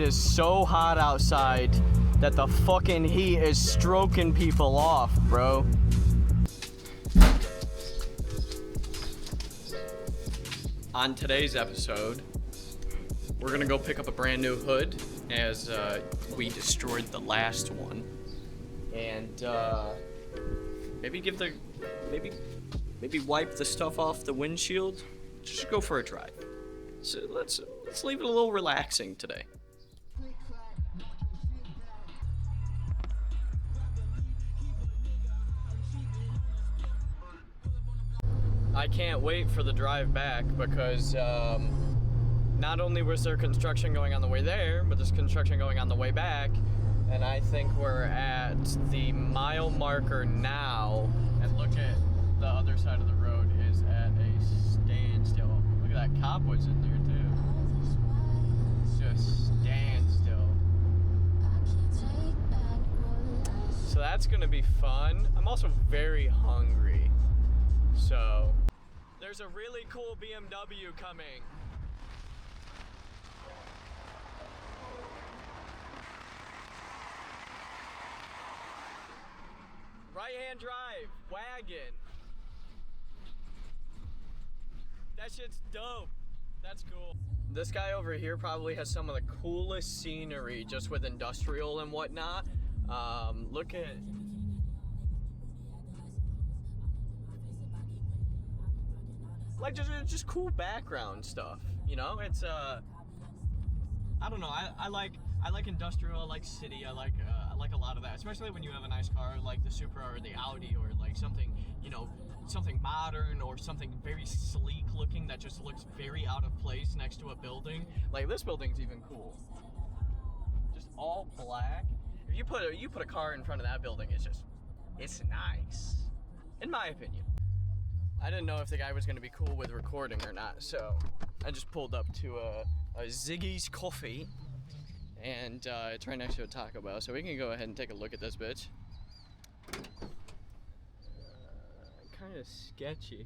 It is so hot outside that the fucking heat is stroking people off, bro. On today's episode, we're gonna go pick up a brand new hood as we destroyed the last one, and maybe wipe the stuff off the windshield. Just go for a drive. So let's leave it a little relaxing today. I can't wait for the drive back because not only was there construction going on the way there, but there's construction going on the way back, and I think we're at the mile marker now, and look at the other side of the road is at a standstill. Look at that, cop was in there too. It's just standstill. So that's gonna be fun. I'm also very hungry. So, there's a really cool BMW coming. Right-hand drive, wagon. That shit's dope. That's cool. This guy over here probably has some of the coolest scenery just with industrial and whatnot. Look at... like just cool background stuff, you know? It's I don't know. I like industrial. I like city. I like a lot of that, especially when you have a nice car like the Supra or the Audi or like something, you know, something modern or something very sleek looking that just looks very out of place next to a building. Like this building's even cool. Just all black. If you put a car in front of that building, it's nice, in my opinion. I didn't know if the guy was going to be cool with recording or not, so I just pulled up to a Ziggy's Coffee, and it's right next to a Taco Bell, so we can go ahead and take a look at this bitch. Kind of sketchy.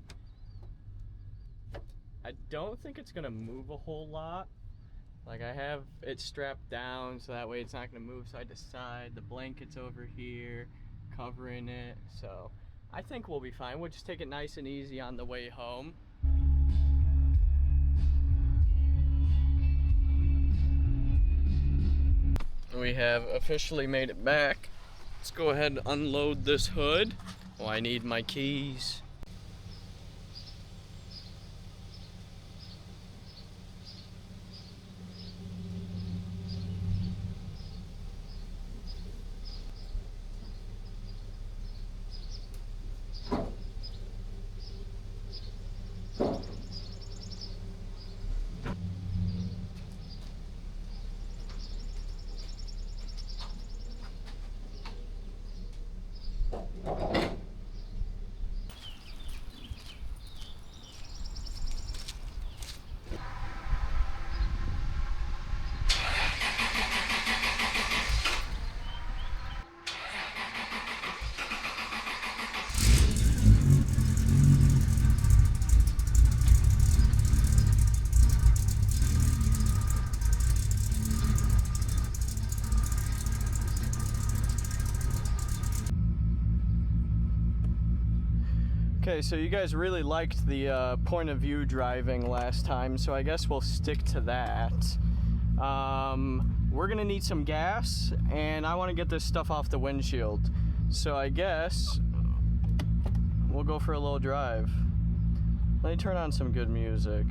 I don't think it's going to move a whole lot. Like, I have it strapped down, so that way it's not going to move side to side. The blanket's over here, covering it, so... I think we'll be fine. We'll just take it nice and easy on the way home. We have officially made it back. Let's go ahead and unload this hood. Oh, I need my keys. Okay, so you guys really liked the point of view driving last time, so I guess we'll stick to that. We're gonna need some gas, and I want to get this stuff off the windshield. So I guess we'll go for a little drive. Let me turn on some good music.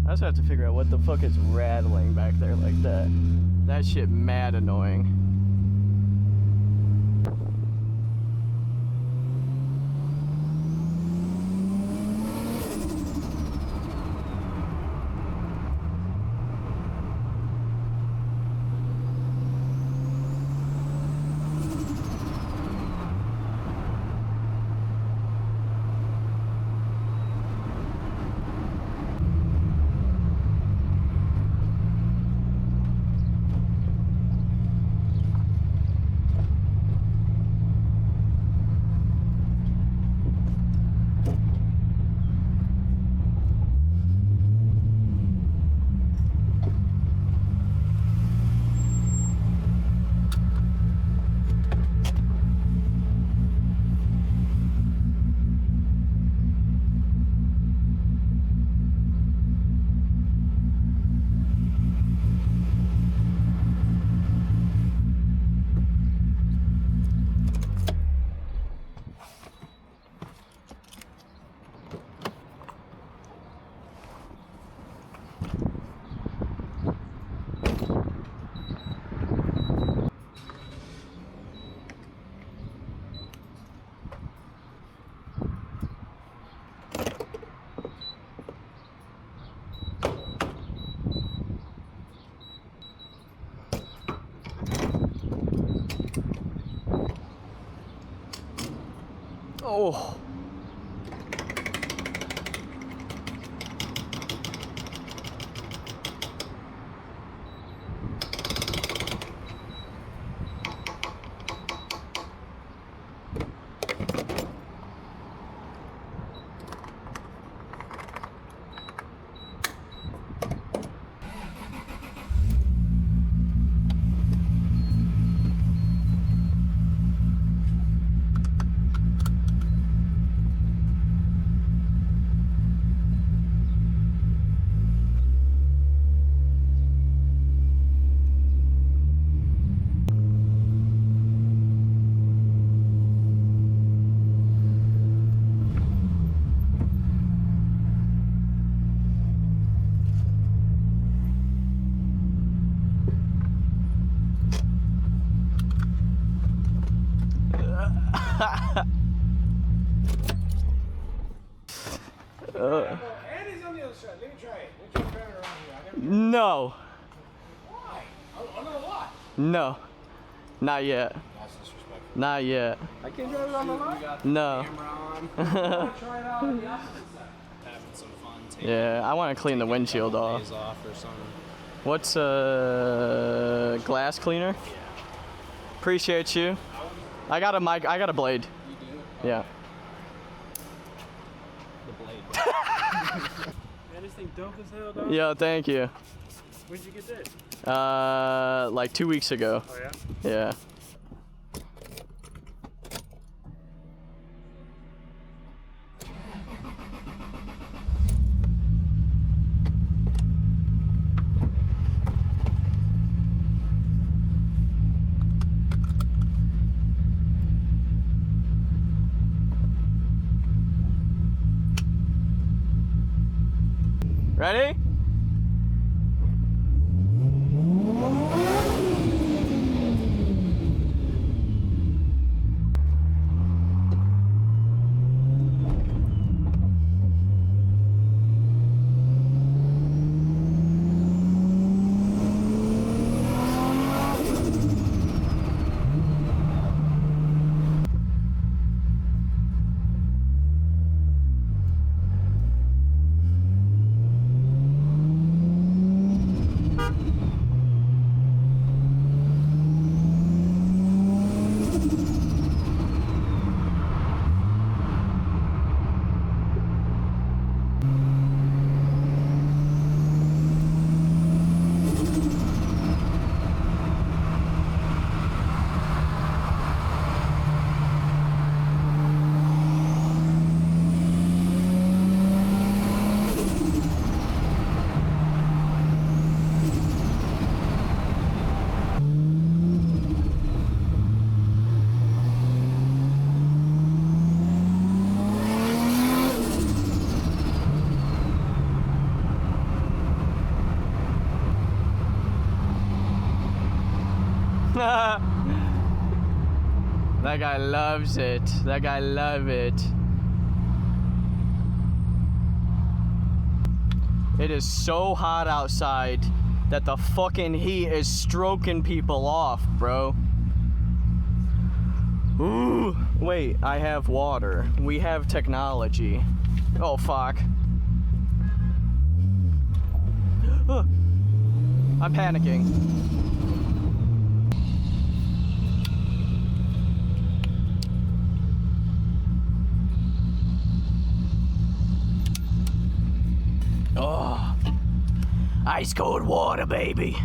I also have to figure out what the fuck is rattling back there like that. That shit mad annoying. Oh. Andy's on the other side. Let me try it. Let me try to turn it around here. I never... No. Why? I don't know why. No. Not yet. That's disrespectful. Not yet. I can't drive it on the line? No. Try it out on the opposite side. Having some fun. Yeah, I want to clean the windshield off. Days off or something. What's glass cleaner? Yeah. Appreciate you. I got a mic. I got a blade. You do? Yeah. The blade. Man, this thing dope as hell, dog. Yo, thank you. When'd you get this? Like 2 weeks ago. Oh, yeah? Yeah. Ready? That guy loves it. That guy loves it. It is so hot outside that the fucking heat is stroking people off, bro. Ooh. Wait, I have water. We have technology. Oh, fuck. I'm panicking. Oh, ice cold water, baby.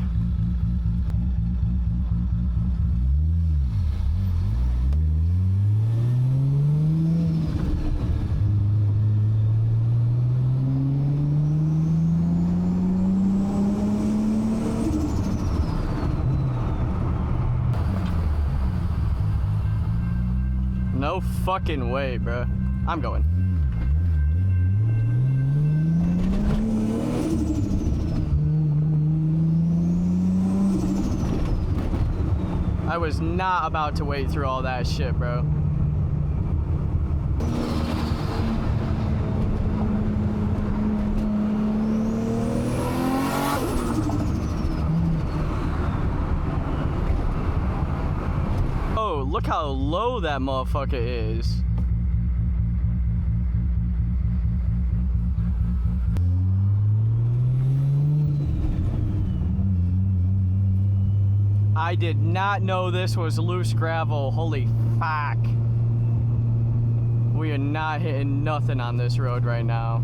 No fucking way, bro. I'm going. I was not about to wait through all that shit, bro. Oh, look how low that motherfucker is. I did not know this was loose gravel. Holy fuck. We are not hitting nothing on this road right now.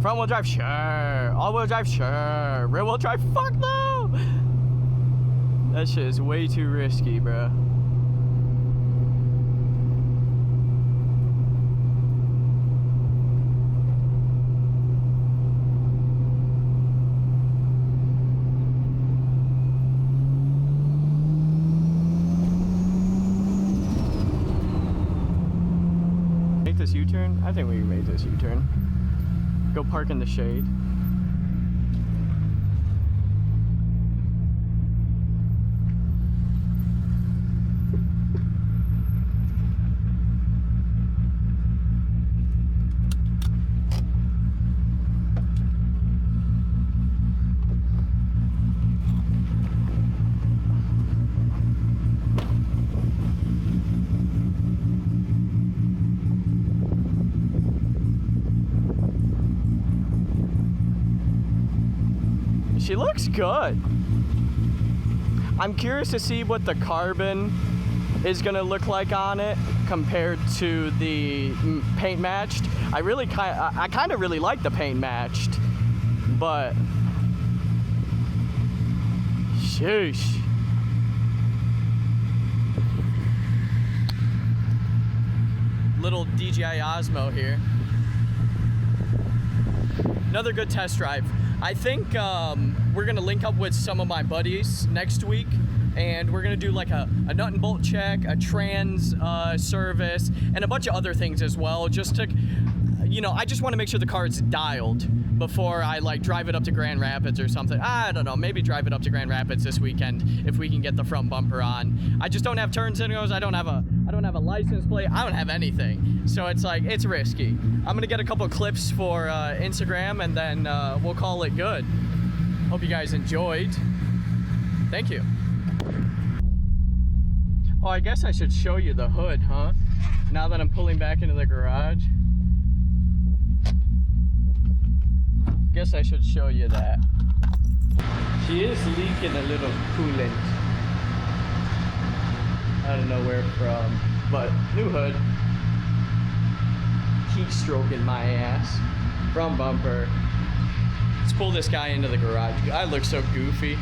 Front wheel drive, sure. All wheel drive, sure. Rear wheel drive, fuck no. That shit is way too risky, bro. Make this U-turn? I think we can make this U-turn. Go park in the shade. She looks good. I'm curious to see what the carbon is gonna look like on it compared to the paint matched. I kind of really like the paint matched, but sheesh. Little DJI Osmo here. Another good test drive. I think we're gonna link up with some of my buddies next week, and we're gonna do like a nut and bolt check, a trans service, and a bunch of other things as well, just to, you know, I just want to make sure the car is dialed before I like drive it up to Grand Rapids or something. I don't know, maybe drive it up to Grand Rapids this weekend if we can get the front bumper on. I just don't have turn signals, I don't have a license plate, I don't have anything. So it's like, it's risky. I'm gonna get a couple clips for Instagram, and then we'll call it good. Hope you guys enjoyed. Thank you. Oh, I guess I should show you the hood, huh? Now that I'm pulling back into the garage. Guess I should show you that. She is leaking a little coolant. I don't know where from, but new hood. Heat stroking my ass. Front bumper. Let's pull this guy into the garage. I look so goofy.